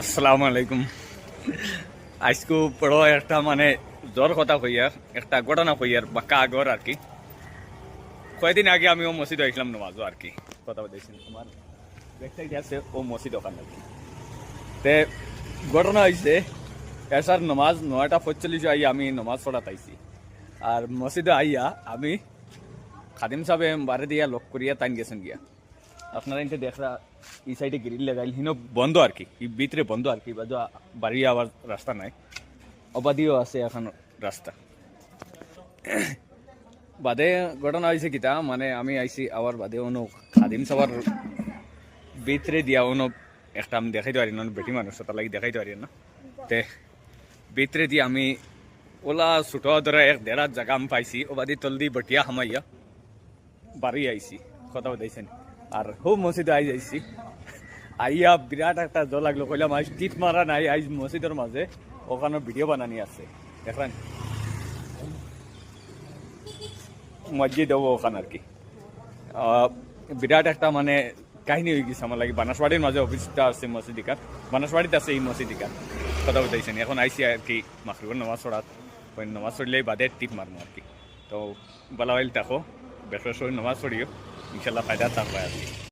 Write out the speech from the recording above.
আসসালামু আলাইকুম। আজকে বড় একটা জ্বর কথা কইয়ার একটা ঘটনা কইয়ার বাক্কা আগর আর কি। কয়েকদিন আগে আমিও মসজিদ আসলাম নমাজও আর কি। কথা বলতেছি তোমার ব্যাকসাইড আছে ও মসজিদ ওখানে আর কি। তে ঘটনা হয়েছে এসার নমাজ 9:45 আইয়া আমি নমাজ পড়া পাইছি। আর মসজিদে আইয়া আমি খাদিম সাহেব বারে দিয়া লক করিয়া টাইম গেছেন গিয়া। আপনারা এনতে দেখরা এই সাইডে গ্রিল লাগাইল হিনো বন্ধ আর কি, এই ভিতরে বন্ধ আর কি, বাজু বাড়ি আবার রাস্তা নাই, অবাদিও আছে এখন রাস্তা। বাদে ঘটনা হয়েছে কিতা আমি আইছি আবার বাদে অনু খাদিম সবার ভিতরে দিয়া অনু একটা আমি দেখাইতে পারি না, বেটি মানুষ তার লাগি দেখাইতে পারি না। তে ভিতরে দিয়ে আমি ওলা ছোট ধরে এক দেড় জায়গা আমি পাইছি, ওবাদি তল দি বটিয়া হামাইয়া বাড়ি আইছি। কথা বলতেছেন আর খুব মসজিদে আই যাইছি। আইয়া বিরাট একটা জল লাগলো, কইলাম আজ টিট মারা নাই, আজ মসজিদের মাঝে ওখানে ভিডিও বানানি আছে দেখলেন, মসজিদ হবো ওখানে আর কি। বিরাট একটা কাহিনী হয়ে গেছে আমার লাগে। বানাসবাড়ির মাঝে অফিসটা আছে মসজিদিকার, বানাসবাড়িতে আছে এই মসজিদিকার। কথা বলতেছেন এখন আইসি আর কি মাখরুবের নমাজ পড়াত, ওই নমাজ পড়লেই বাদে টিপ মারবো আর কি। তো বলা হইল দেখো বেশ নমাজ পড়িও, ইনশাল্লাহ ফায়দা থাকবে আর কি।